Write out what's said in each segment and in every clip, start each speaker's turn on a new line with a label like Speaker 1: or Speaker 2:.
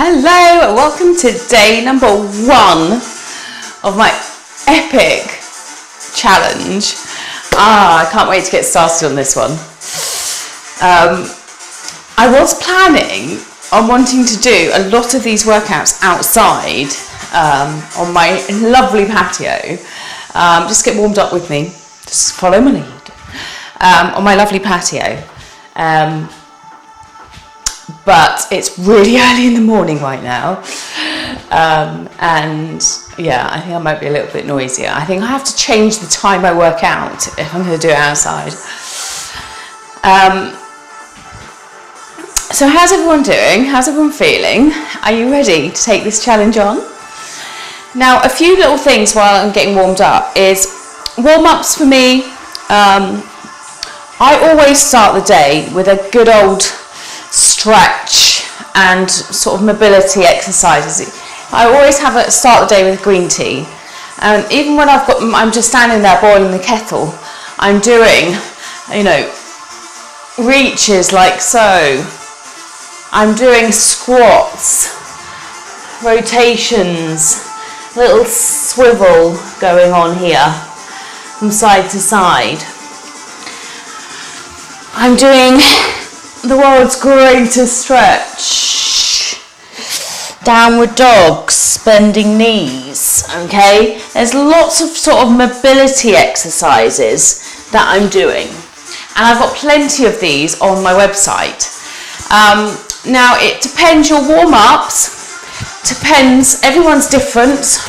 Speaker 1: Hello, welcome to day number 1 of my epic challenge. I can't wait to get started on this one. I was planning on wanting to do a lot of these workouts outside on my lovely patio. Just get warmed up with me, just follow my lead, on my lovely patio. But it's really early in the morning right now, and yeah, I think I might be a little bit noisier. I think I have to change the time I work out if I'm going to do it outside. So how's everyone doing? How's everyone feeling? Are you ready to take this challenge on? Now, a few little things while I'm getting warmed up is warm-ups for me. I always start the day with a good old stretch and sort of mobility exercises. I always start the day with green tea, and even when I'm just standing there boiling the kettle, I'm doing, reaches like so. I'm doing squats, rotations, little swivel going on here from side to side. I'm doing the world's greatest stretch, downward dogs, bending knees, okay? There's lots of sort of mobility exercises that I'm doing, and I've got plenty of these on my website. Now it depends, your warm-ups depends, everyone's different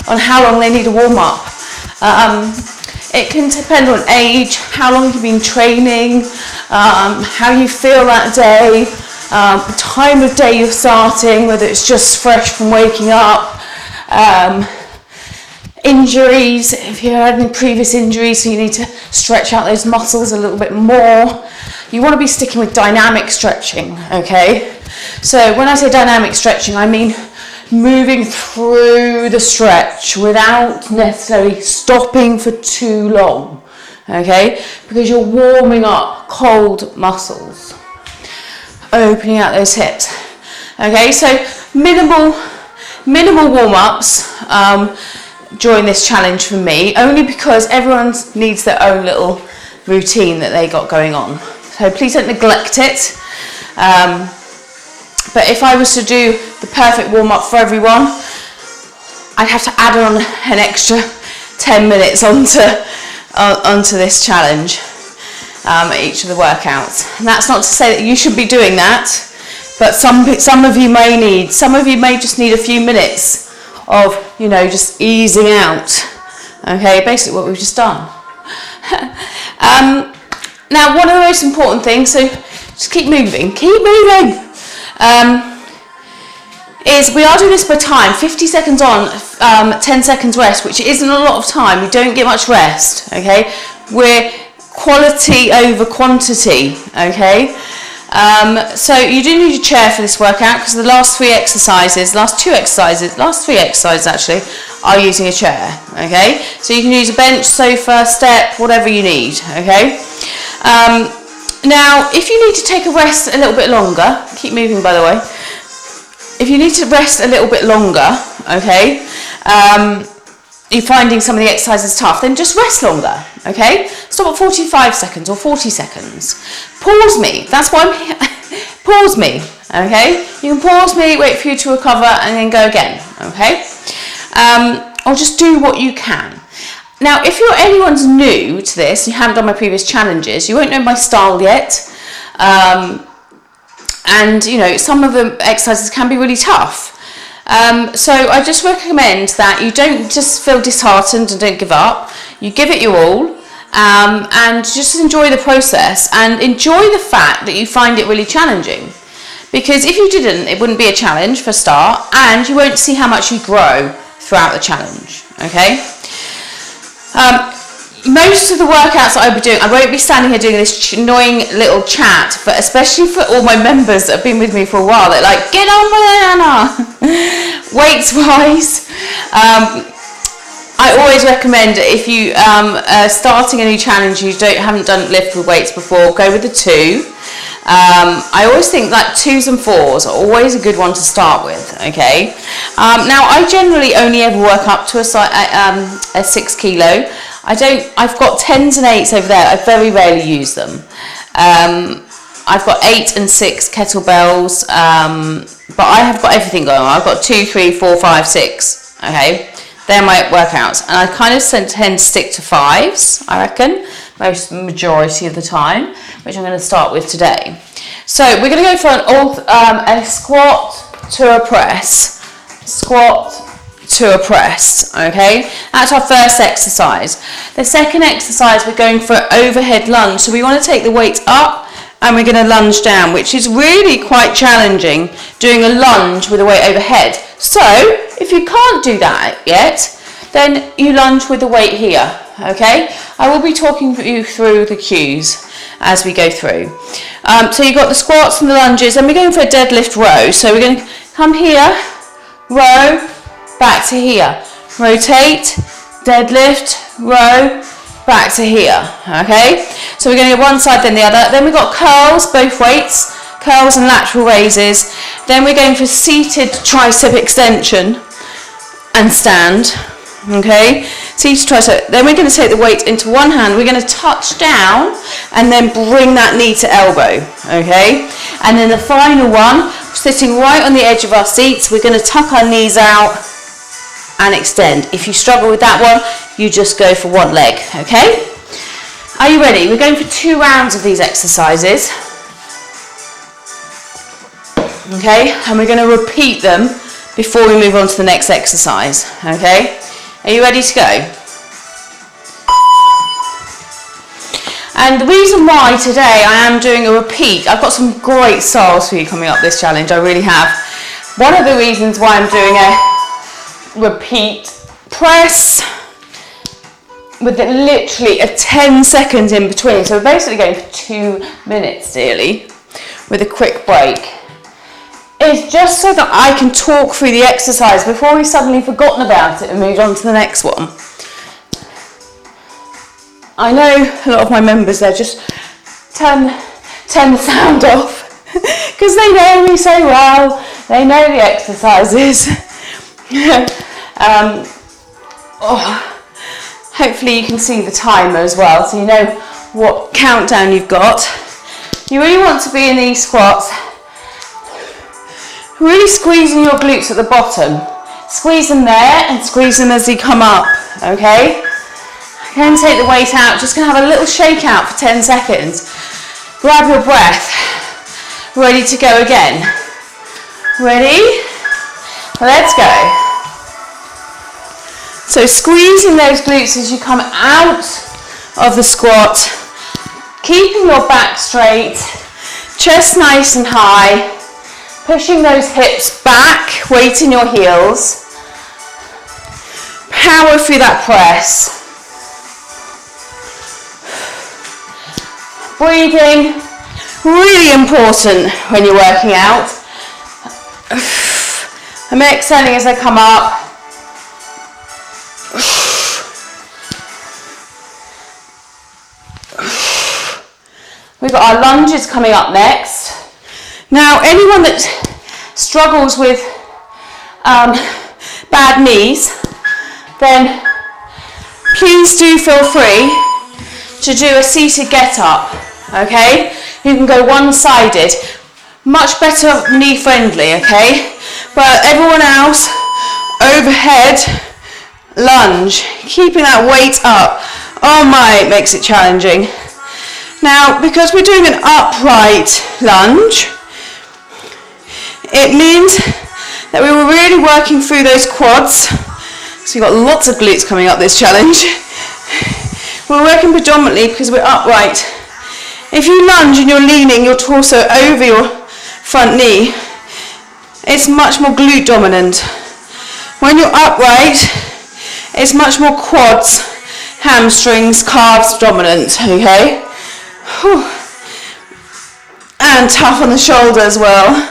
Speaker 1: on how long they need a warm-up. It can depend on age, how long you've been training, how you feel that day, the time of day you're starting, whether it's just fresh from waking up, injuries, if you had any previous injuries, so you need to stretch out those muscles a little bit more. You want to be sticking with dynamic stretching, okay? So when I say dynamic stretching, I mean moving through the stretch without necessarily stopping for too long, okay? Because you're warming up cold muscles, opening out those hips, okay? So minimal warm-ups during this challenge for me, only because everyone needs their own little routine that they got going on. So please don't neglect it. But if I was to do the perfect warm-up for everyone, I'd have to add on an extra 10 minutes onto this challenge at each of the workouts. And that's not to say that you should be doing that, but some of you may just need a few minutes of, just easing out. Okay, basically what we've just done. Now, one of the most important things, so just keep moving. Is we are doing this by time, 50 seconds on, 10 seconds rest, which isn't a lot of time. We don't get much rest, okay? We're quality over quantity, okay? So you do need a chair for this workout, because the last three exercises actually, are using a chair, okay? So you can use a bench, sofa, step, whatever you need, okay? Now, if you need to take a rest a little bit longer, keep moving by the way, if you need to rest a little bit longer, okay, you're finding some of the exercises tough, then just rest longer, okay? Stop at 45 seconds or 40 seconds. Pause me, that's why I'm here. Pause me, okay? You can pause me, wait for you to recover, and then go again, okay? Or just do what you can. Now, if anyone's new to this, you haven't done my previous challenges, you won't know my style yet. And, some of the exercises can be really tough. So I just recommend that you don't just feel disheartened and don't give up. You give it your all, and just enjoy the process and enjoy the fact that you find it really challenging. Because if you didn't, it wouldn't be a challenge for a start, and you won't see how much you grow throughout the challenge, okay? Most of the workouts that I'll be doing, I won't be standing here doing this annoying little chat, but especially for all my members that have been with me for a while, they're like, get on with it, Anna! Weights wise, I always recommend if you are starting a new challenge, you haven't done lift with weights before, go with the 2. I always think that 2s and 4s are always a good one to start with, okay? Now, I generally only ever work up to a 6 kilo. I've got 10s and 8s over there. I very rarely use them. I've got 8 and 6 kettlebells, but I have got everything going on. I've got 2, 3, 4, 5, 6, okay? They're my workouts. And I kind of tend to stick to 5s, I reckon, majority of the time, which I'm going to start with today. So we're going to go for a squat to a press. Squat to a press, okay? That's our first exercise. The second exercise, we're going for an overhead lunge. So we want to take the weight up and we're going to lunge down, which is really quite challenging, doing a lunge with a weight overhead. So if you can't do that yet, then you lunge with the weight here, okay? I will be talking you through the cues as we go through. So you've got the squats and the lunges, and we're going for a deadlift row. So we're going to come here, row, back to here. Rotate, deadlift, row, back to here, okay? So we're going to go one side then the other. Then we've got curls, both weights, curls and lateral raises. Then we're going for seated tricep extension and stand, okay? Seated tricep. Then we're going to take the weight into one hand. We're going to touch down and then bring that knee to elbow, okay? And then the final one, sitting right on the edge of our seats, we're going to tuck our knees out and extend. If you struggle with that one, you just go for one leg, okay? Are you ready? We're going for 2 rounds of these exercises, okay? And we're going to repeat them before we move on to the next exercise, okay? Are you ready to go? And the reason why today I am doing a repeat, I've got some great styles for you coming up this challenge, I really have. One of the reasons why I'm doing a repeat press with literally a 10 seconds in between, so we're basically going for 2 minutes nearly with a quick break, is just so that I can talk through the exercise before we've suddenly forgotten about it and moved on to the next one. I know a lot of my members there just turn the sound off because they know me so well, they know the exercises. Hopefully you can see the timer as well, so you know what countdown you've got. You really want to be in these squats, really squeezing your glutes at the bottom. Squeeze them there and squeeze them as you come up, okay? Then take the weight out, just going to have a little shake out for 10 seconds. Grab your breath. Ready to go again. Ready? Let's go. So squeezing those glutes as you come out of the squat, keeping your back straight, chest nice and high, pushing those hips back, weight in your heels. Power through that press. Breathing, really important when you're working out. I'm exhaling as I come up. We've got our lunges coming up next. Now, anyone that struggles with bad knees, then please do feel free to do a seated get up, okay? You can go one-sided, much better knee friendly, okay? But everyone else, overhead lunge, keeping that weight up. Oh my, it makes it challenging. Now, because we're doing an upright lunge, it means that we were really working through those quads. So you've got lots of glutes coming up this challenge. We're working predominantly because we're upright. If you lunge and you're leaning your torso over your front knee, it's much more glute dominant. When you're upright, it's much more quads, hamstrings, calves dominant, okay? Whew. And tough on the shoulder as well.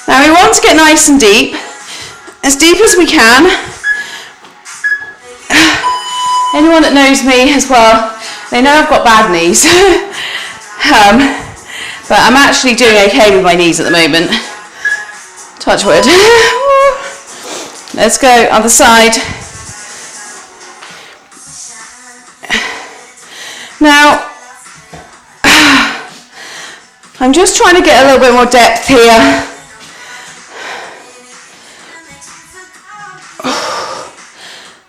Speaker 1: Now we want to get nice and deep as we can. Anyone that knows me as well, they know I've got bad knees. But I'm actually doing okay with my knees at the moment. Touch wood. Let's go, other side. Now, I'm just trying to get a little bit more depth here.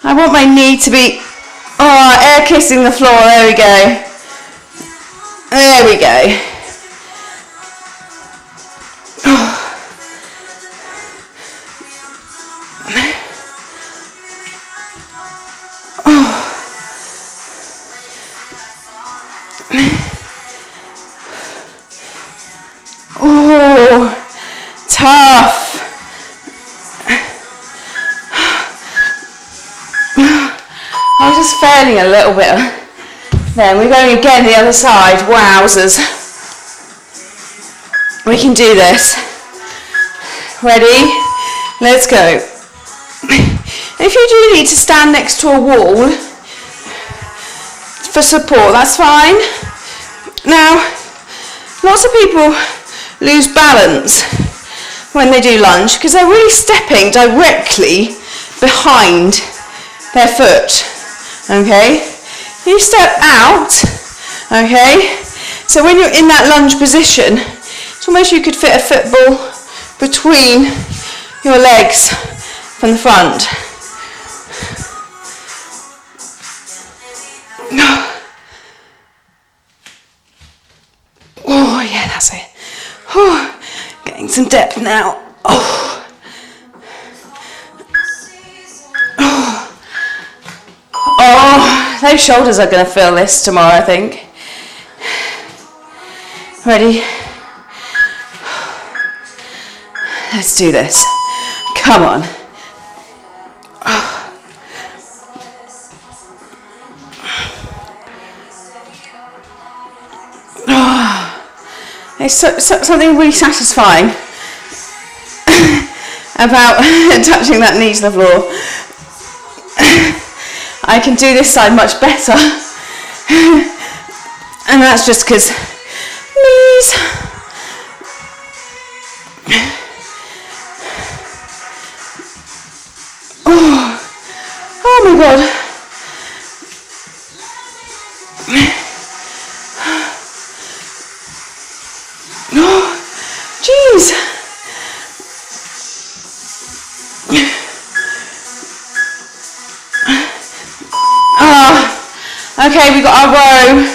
Speaker 1: I want my knee to be, air kissing the floor, there we go. There we go. Oh, tough. I was just failing a little bit. Then we're going again the other side. Wowzers. We can do this. Ready? Let's go. If you do need to stand next to a wall for support, that's fine. Now, lots of people lose balance when they do lunge because they're really stepping directly behind their foot. Okay? You step out, okay? So when you're in that lunge position, it's almost you could fit a football between your legs from the front. Oh yeah, that's it. Oh, getting some depth now. Oh. Oh, those shoulders are going to feel this tomorrow, I think. Ready? Let's do this. Come on. It's something really satisfying about touching that knee to the floor. I can do this side much better, and that's just because knees. Oh my God. Oh, jeez. Okay, we've got our row.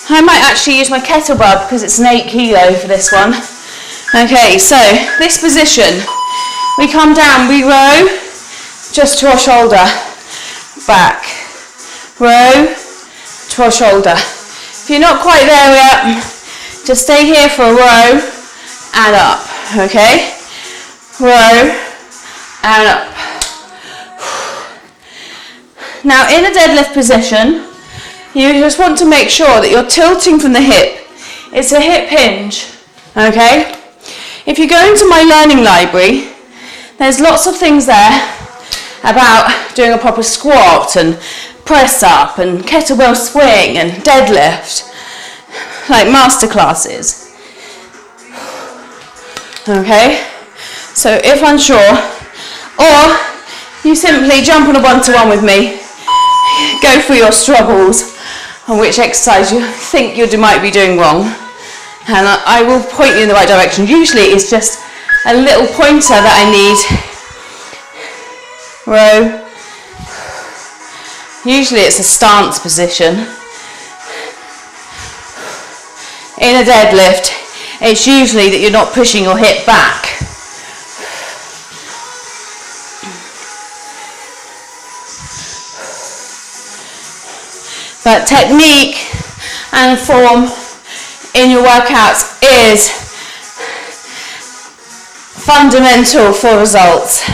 Speaker 1: I might actually use my kettlebell because it's an 8 kilo for this one. Okay, so this position, we come down, we row just to our shoulder, back, row to our shoulder. If you're not quite there yet, just stay here for a row and up, okay? Row and up. Now in a deadlift position, you just want to make sure that you're tilting from the hip. It's a hip hinge, okay? If you go into my learning library, there's lots of things there about doing a proper squat and press up and kettlebell swing and deadlift, like master classes. Okay? So if unsure, or you simply jump on a one-to-one with me, go through your struggles on which exercise you think you might be doing wrong, and I will point you in the right direction. Usually it's just a little pointer that I need. Row. Usually it's a stance position. In a deadlift, it's usually that you're not pushing your hip back. But technique and form in your workouts is fundamental for results,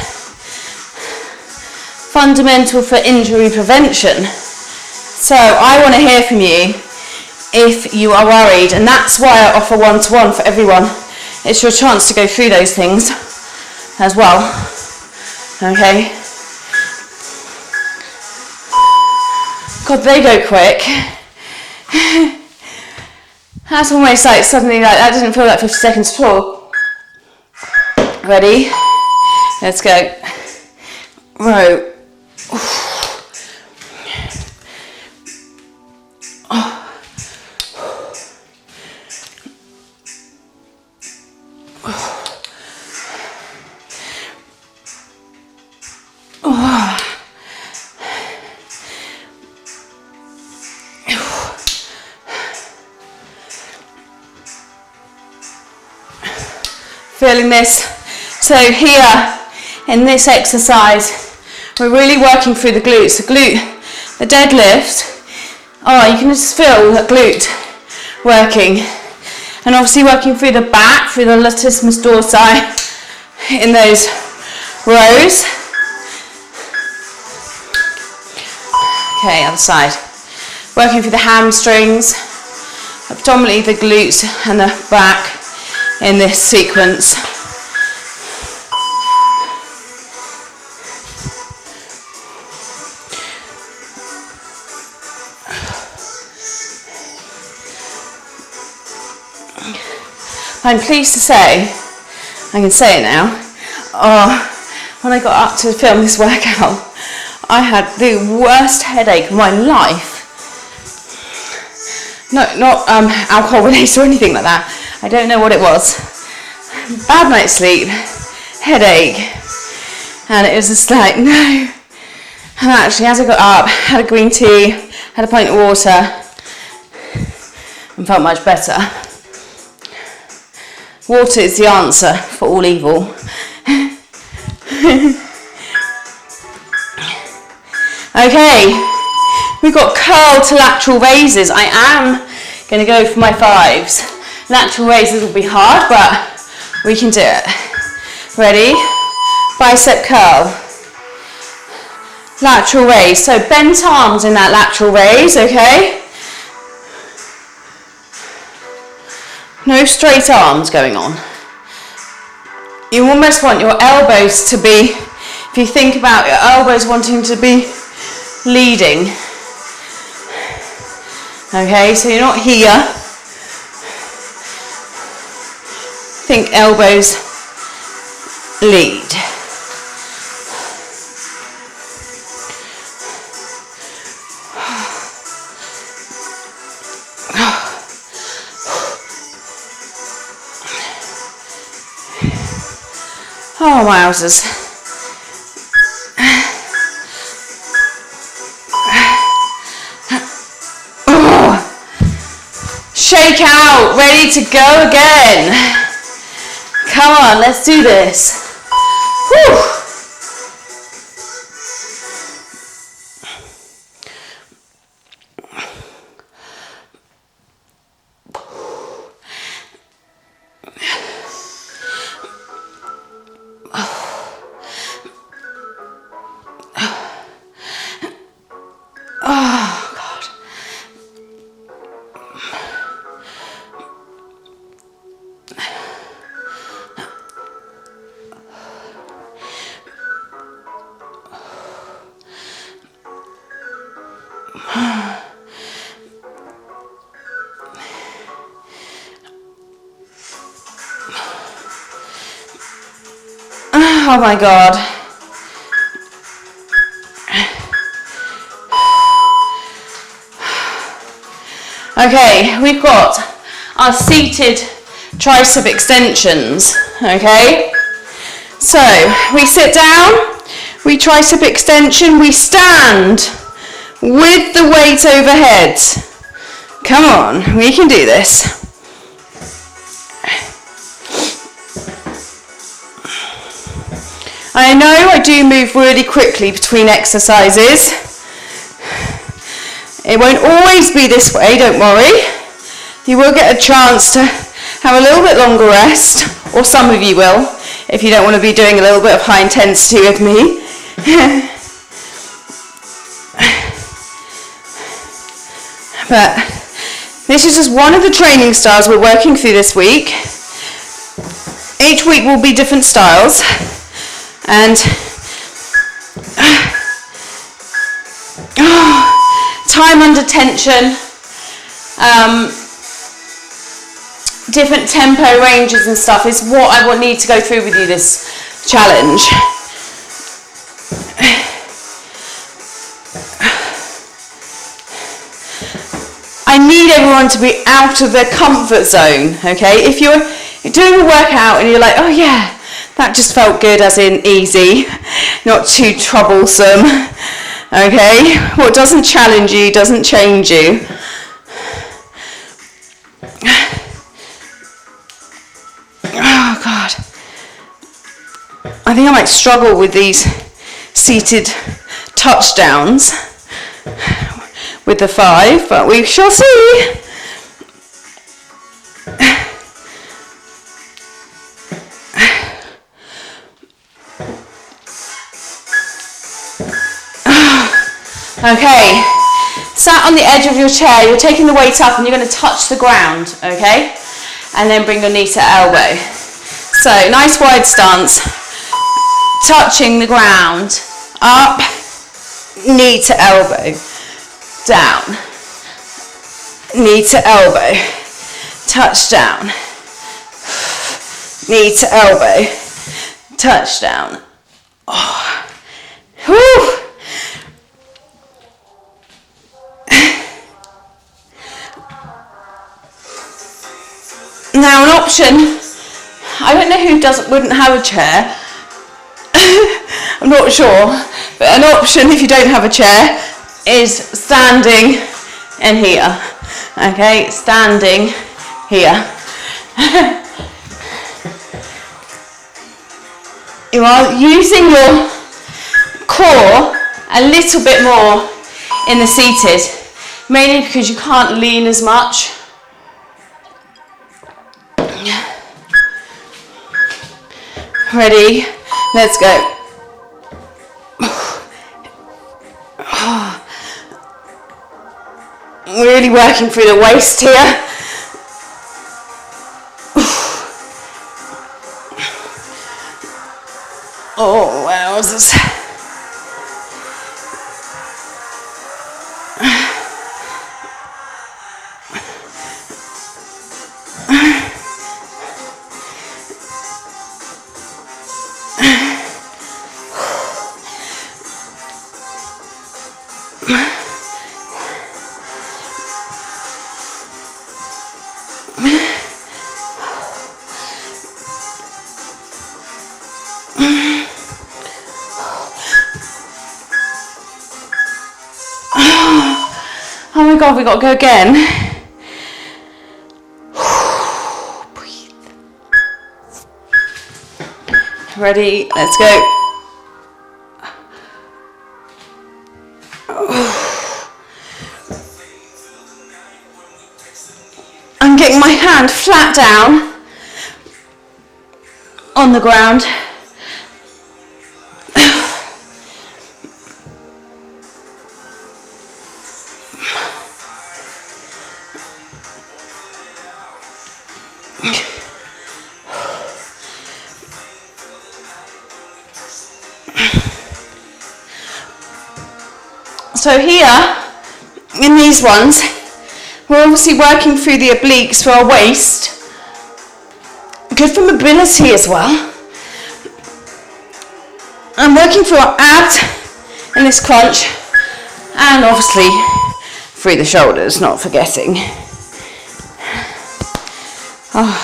Speaker 1: fundamental for injury prevention. So I want to hear from you if you are worried, and that's why I offer one-to-one for everyone. It's your chance to go through those things as well. Okay? God, they go quick. That's almost like suddenly like that didn't feel like 50 seconds at all. Ready? Let's go. Row. Feeling this. So here in this exercise, we're really working through the glutes. The deadlift. Oh, you can just feel the glute working, and obviously working through the back, through the latissimus dorsi in those rows. Okay, other side. Working through the hamstrings, abdominally the glutes and the back in this sequence. I'm pleased to say, I can say it now, when I got up to film this workout, I had the worst headache of my life. Not alcohol related or anything like that. I don't know what it was. Bad night's sleep, headache, and it was just like, no. And actually, as I got up, had a green tea, had a pint of water, and felt much better. Water is the answer for all evil. Okay, we've got curl to lateral raises. I am going to go for my 5s. Lateral raises will be hard, but we can do it. Ready? Bicep curl. Lateral raise. So bent arms in that lateral raise, okay? No straight arms going on. You almost want your elbows to be, if you think about your elbows wanting to be leading. Okay, so you're not here. Think elbows lead. Oh, wowzers. Shake out, ready to go again. Come on, let's do this. Whew. Oh my God. Okay, we've got our seated tricep extensions, okay? So, we sit down, we tricep extension, we stand with the weight overhead. Come on, we can do this. I know I do move really quickly between exercises. It won't always be this way, don't worry. You will get a chance to have a little bit longer rest, or some of you will, if you don't want to be doing a little bit of high intensity with me. But this is just one of the training styles we're working through this week. Each week will be different styles. And time under tension different tempo ranges and stuff is what I will need to go through with you this challenge. I need everyone to be out of their comfort zone, okay? If you're doing a workout and you're like, oh yeah, that just felt good, as in easy, not too troublesome, okay? What doesn't challenge you doesn't change you. Oh God. I think I might struggle with these seated touchdowns with the 5, but we shall see. Okay, sat on the edge of your chair, you're taking the weight up and you're going to touch the ground, okay? And then bring your knee to elbow. So, nice wide stance, touching the ground, up, knee to elbow, down, knee to elbow, touch down, knee to elbow, touch down. Oh. Whew. Now an option, I don't know who wouldn't have a chair, I'm not sure, but an option if you don't have a chair is standing in here, okay, standing here. You are using your core a little bit more in the seated, mainly because you can't lean as much. Ready? Let's go. Really working through the waist here. Oh, wowzers. Oh my God, we got to go again. Breathe. Ready, let's go. I'm getting my hand flat down on the ground. So here, in these ones, we're obviously working through the obliques for our waist. Good for mobility as well. I'm working through our abs in this crunch, and obviously through the shoulders, not forgetting. Oh.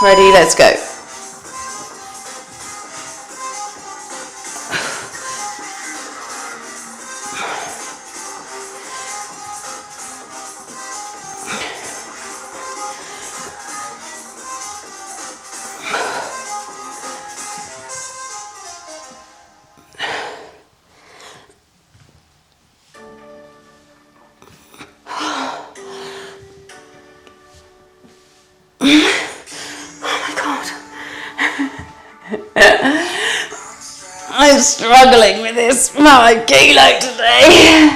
Speaker 1: Ready, let's go. I'm struggling with this 5 kilo today.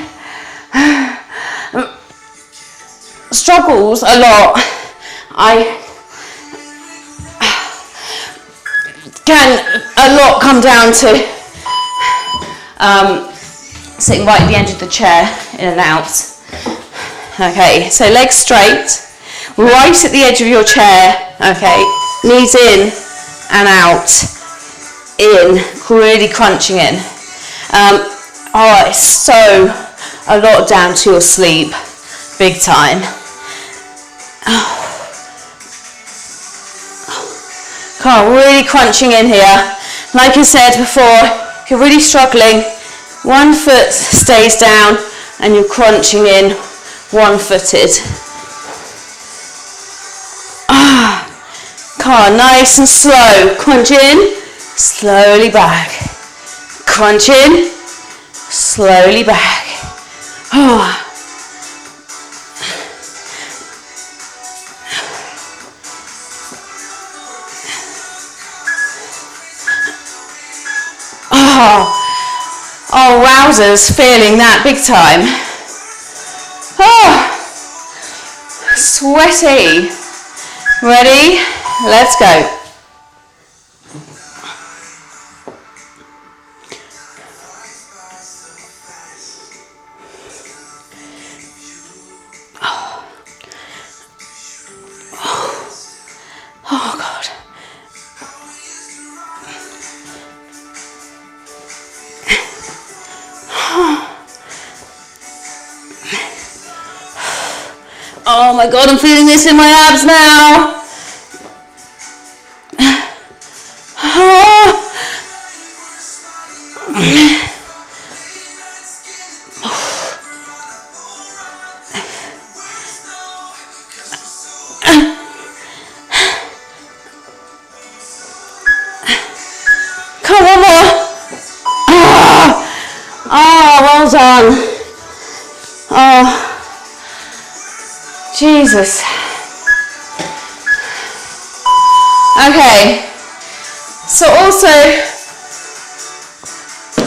Speaker 1: Struggles a lot. A lot come down to sitting right at the end of the chair, in and out. Okay, so legs straight, right at the edge of your chair. Okay, knees in and out, in, really crunching in. It's so a lot down to your sleep, big time. Come on, really crunching in here. Like I said before, if you're really struggling, one foot stays down and you're crunching in one-footed. Come on, nice and slow. Crunch in, slowly back. Crunch in, slowly back. Oh, wowzers, feeling that big time. Sweaty. Ready? Let's go. Oh God. Oh my God, I'm feeling this in my abs now. Come on, one more. Well done. Jesus. Okay, so also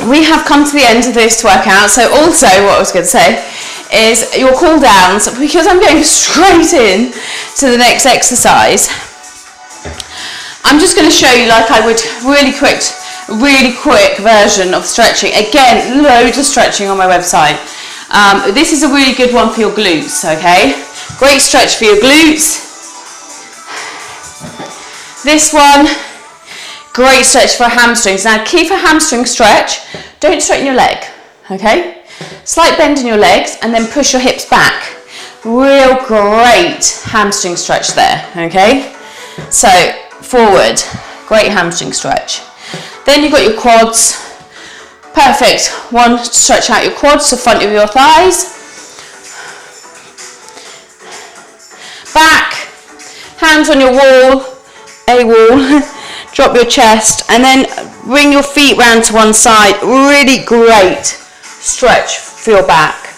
Speaker 1: we have come to the end of this workout. So also what I was going to say is your cool downs, because I'm going straight in to the next exercise. I'm just going to show you, like I would, really quick version of stretching. Again, loads of stretching on my website. This is a really good one for your glutes, okay? Great stretch for your glutes. This one, great stretch for hamstrings. Now, key for hamstring stretch, don't straighten your leg, okay? Slight bend in your legs and then push your hips back. Real great hamstring stretch there, okay? So, forward, great hamstring stretch. Then you've got your quads. Perfect. One, stretch out your quads, the front of your thighs. Back, hands on your wall, drop your chest, and then bring your feet round to one side. Really great stretch for your back.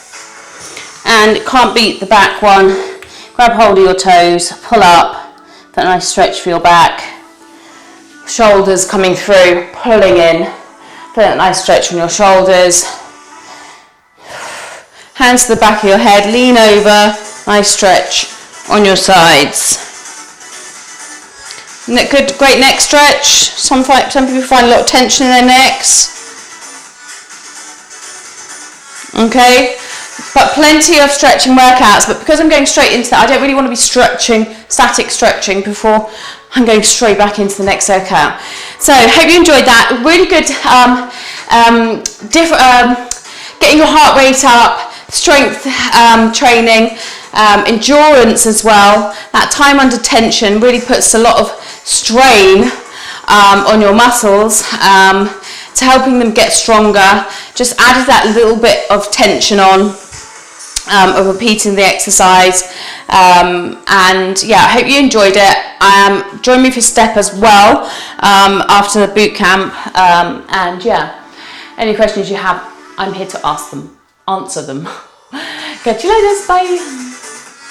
Speaker 1: And can't beat the back one. Grab hold of your toes, pull up, that nice stretch for your back. Shoulders coming through, pulling in, that nice stretch from your shoulders. Hands to the back of your head, lean over, nice stretch on your sides. Good, great neck stretch. Some people find a lot of tension in their necks. Okay, but plenty of stretching workouts. But because I'm going straight into that, I don't really want to be static stretching before I'm going straight back into the next workout. So hope you enjoyed that. Really good, getting your heart rate up, strength training. Endurance as well. That time under tension really puts a lot of strain on your muscles to helping them get stronger. Just added that little bit of tension on of repeating the exercise, and yeah, I hope you enjoyed it. Join me for step as well after the boot camp, and yeah, any questions you have, I'm here to answer them. Catch you later, bye.